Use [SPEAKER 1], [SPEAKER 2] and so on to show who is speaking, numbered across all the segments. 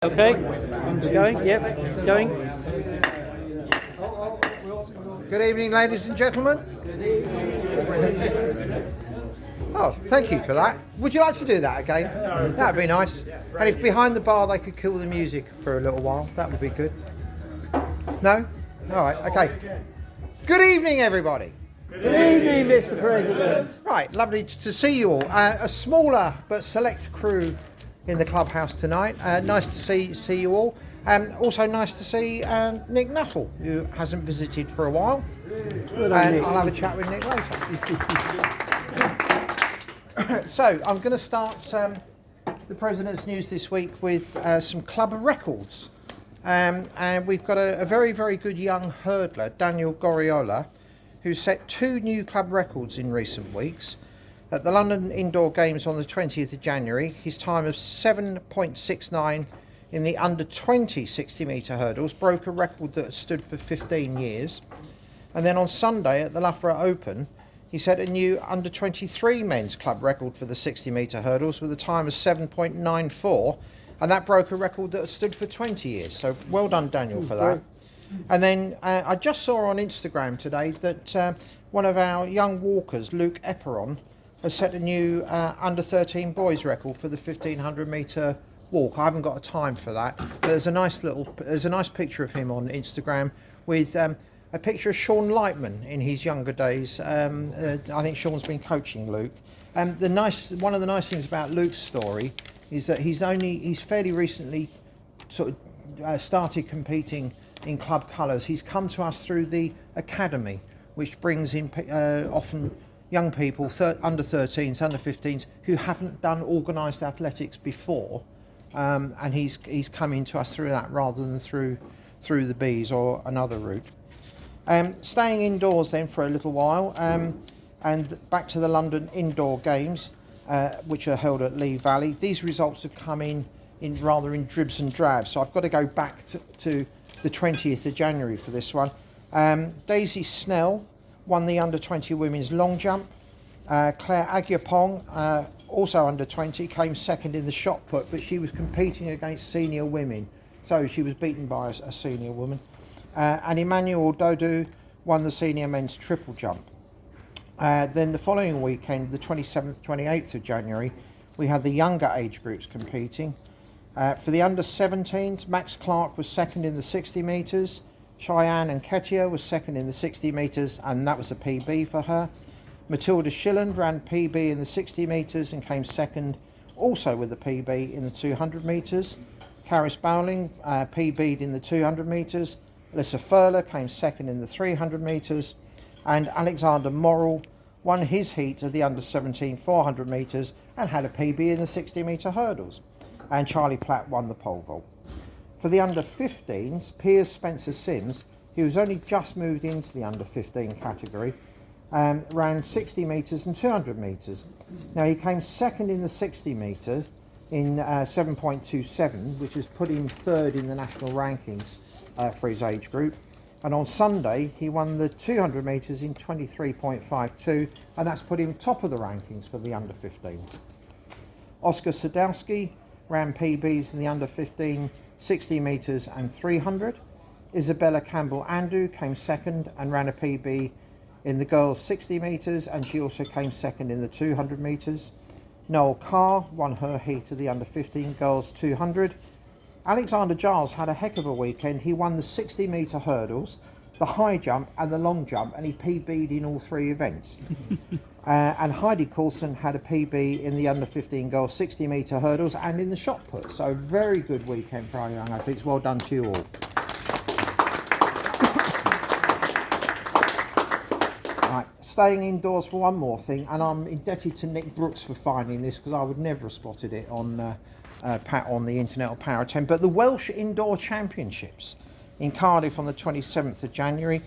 [SPEAKER 1] Okay, going, yep, going.
[SPEAKER 2] Good evening, ladies and gentlemen. Oh, thank you for that. Would you like to do that again? That would be nice. And if behind the bar they could kill the music for a little while, that would be good. No? All right, okay. Good evening, everybody.
[SPEAKER 1] Good evening, Mr. President.
[SPEAKER 2] Right, lovely to see you all. A smaller but select crew in the clubhouse tonight. Nice to see you all. Also nice to see Nick Nuttall, who hasn't visited for a while. And I'll have a chat with Nick later. So I'm going to start the President's News this week with some club records. And we've got a very, very good young hurdler, Daniel Goriola, who set 2 new club records in recent weeks. At the London Indoor Games on the 20th of January, his time of 7.69 in the under-20 60-metre hurdles broke a record that stood for 15 years. And then on Sunday at the Loughborough Open, he set a new under-23 men's club record for the 60-metre hurdles with a time of 7.94, and that broke a record that stood for 20 years. So well done, Daniel, for that. And then I just saw on Instagram today that one of our young walkers, Luke Eperon, has set a new under-13 boys record for the 1500 metre walk. I haven't got a time for that, but there's a nice picture of him on Instagram with a picture of Sean Lightman in his younger days. I think Sean's been coaching Luke. One of the nice things about Luke's story is that he's fairly recently sort of started competing in club colours. He's come to us through the academy, which brings in often young people, under 13s, under 15s, who haven't done organised athletics before, and he's coming to us through that rather than through the Bs or another route. Staying indoors then for a little while, and back to the London Indoor Games, which are held at Lee Valley. These results have come in dribs and drabs, so I've got to go back to the 20th of January for this one. Daisy Snell won the under-20 women's long jump. Claire Agyapong, also under-20, came second in the shot put, but she was competing against senior women, so she was beaten by a senior woman. And Emmanuel Dodu won the senior men's triple jump. Then the following weekend, the 27th, 28th of January, we had the younger age groups competing. For the under-17s, Max Clark was second in the 60 metres. Cheyenne and Ketia was second in the 60 metres, and that was a PB for her. Matilda Shilland ran PB in the 60 metres and came second, also with a PB in the 200 metres. Caris Bowling PB'd in the 200 metres. Alyssa Furler came second in the 300 metres, and Alexander Morrill won his heat of the under-17 400 metres and had a PB in the 60 metre hurdles. And Charlie Platt won the pole vault. For the under-15s, Piers Spencer Sims, who was only just moved into the under-15 category, ran 60 metres and 200 metres. Now he came second in the 60 metre in 7.27, which has put him third in the national rankings for his age group. And on Sunday, he won the 200 metres in 23.52, and that's put him top of the rankings for the under-15s. Oscar Sadowski ran PBs in the under-15 60 metres and 300. Isabella Campbell-Andu came second and ran a PB in the girls 60 metres, and she also came second in the 200 metres. Noel Carr won her heat of the under-15 girls 200. Alexander Giles had a heck of a weekend. He won the 60 metre hurdles, the high jump and the long jump, and he PB'd in all 3 events. And Heidi Coulson had a PB in the under-15 girls 60 metre hurdles and in the shot put. So very good weekend for our young athletes. Well done to you all. Right, staying indoors for one more thing, and I'm indebted to Nick Brooks for finding this because I would never have spotted it on the internet or Power 10. But the Welsh Indoor Championships in Cardiff on the 27th of January.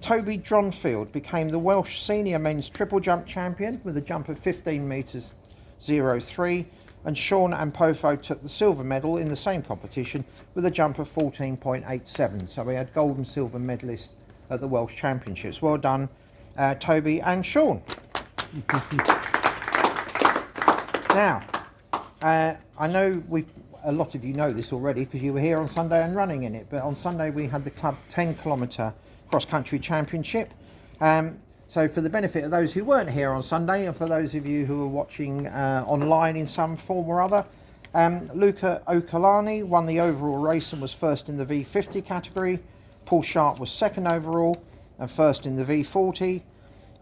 [SPEAKER 2] Toby Dronfield became the Welsh senior men's triple jump champion with a jump of 15 metres 03, and Sean Ampofo took the silver medal in the same competition with a jump of 14.87. So we had gold and silver medalists at the Welsh Championships. Well done, Toby and Sean. Now, I know a lot of you know this already because you were here on Sunday and running in it, but on Sunday we had the club 10-kilometre cross-country championship. So for the benefit of those who weren't here on Sunday, and for those of you who are watching online in some form or other, Luca Okalani won the overall race and was first in the V50 category. Paul Sharp was second overall and first in the V40.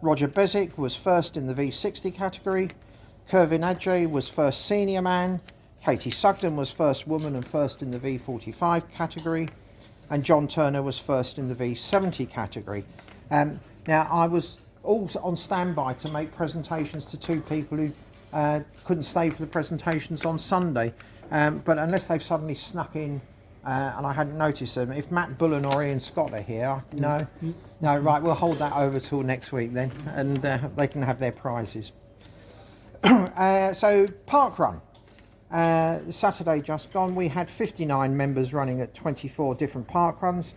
[SPEAKER 2] Roger Bezic was first in the V60 category. Kervin Adjei was first senior man. Katie Sugden was first woman and first in the V45 category. And John Turner was first in the V70 category. Now, I was also on standby to make presentations to two people who couldn't stay for the presentations on Sunday. But unless they've suddenly snuck in and I hadn't noticed them, if Matt Bullen or Ian Scott are here, no, right, we'll hold that over till next week then, and they can have their prizes. So parkrun, Saturday just gone, we had 59 members running at 24 different parkruns.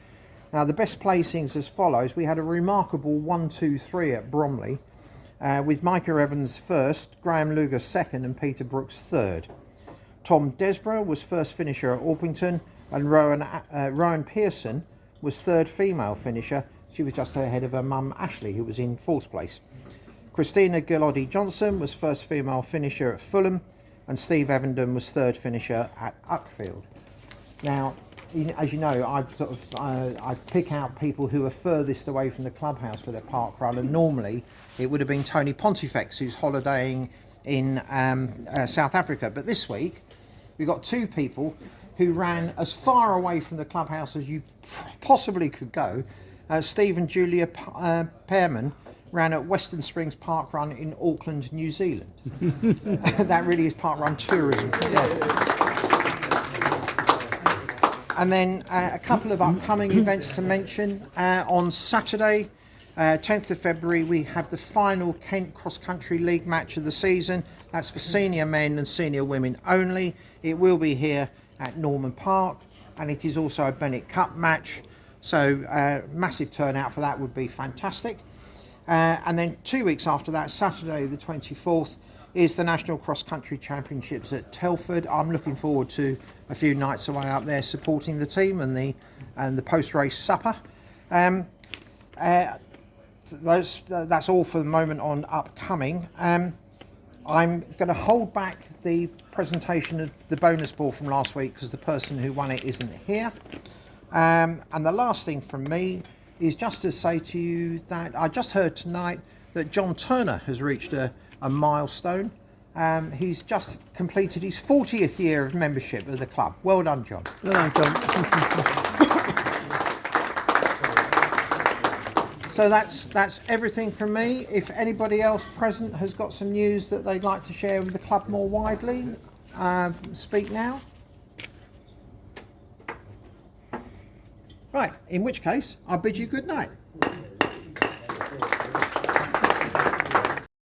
[SPEAKER 2] Now the best placings as follows: we had a remarkable 1, 2, 3 at Bromley, with Micah Evans first, Graham Luger second and Peter Brooks third. Tom Desborough was first finisher at Orpington, and Rowan Pearson was third female finisher. She was just ahead of her mum Ashley, who was in fourth place. Christina Gillotti Johnson was first female finisher at Fulham, and Steve Evenden was third finisher at Uckfield. Now, as you know, I pick out people who are furthest away from the clubhouse for their parkrun, and normally it would have been Tony Pontifex, who's holidaying in South Africa. But this week we've got two people who ran as far away from the clubhouse as you possibly could go. Steve and Julia Pearman ran at Western Springs Parkrun in Auckland, New Zealand. That really is parkrun tourism. Yeah. And then a couple of upcoming events to mention. On Saturday, 10th of February, we have the final Kent Cross Country League match of the season. That's for senior men and senior women only. It will be here at Norman Park, and it is also a Bennett Cup match. So massive turnout for that would be fantastic. And then 2 weeks after that, Saturday the 24th, is the National Cross Country Championships at Telford. I'm looking forward to a few nights away up there supporting the team and the post-race supper. That's all for the moment on upcoming. I'm going to hold back the presentation of the bonus ball from last week because the person who won it isn't here. And the last thing from me is just to say to you that I just heard tonight that John Turner has reached a milestone. He's just completed his 40th year of membership of the club. Well done, John.
[SPEAKER 1] Well done, John.
[SPEAKER 2] So that's everything from me. If anybody else present has got some news that they'd like to share with the club more widely, speak now. Right, in which case, I'll bid you good night.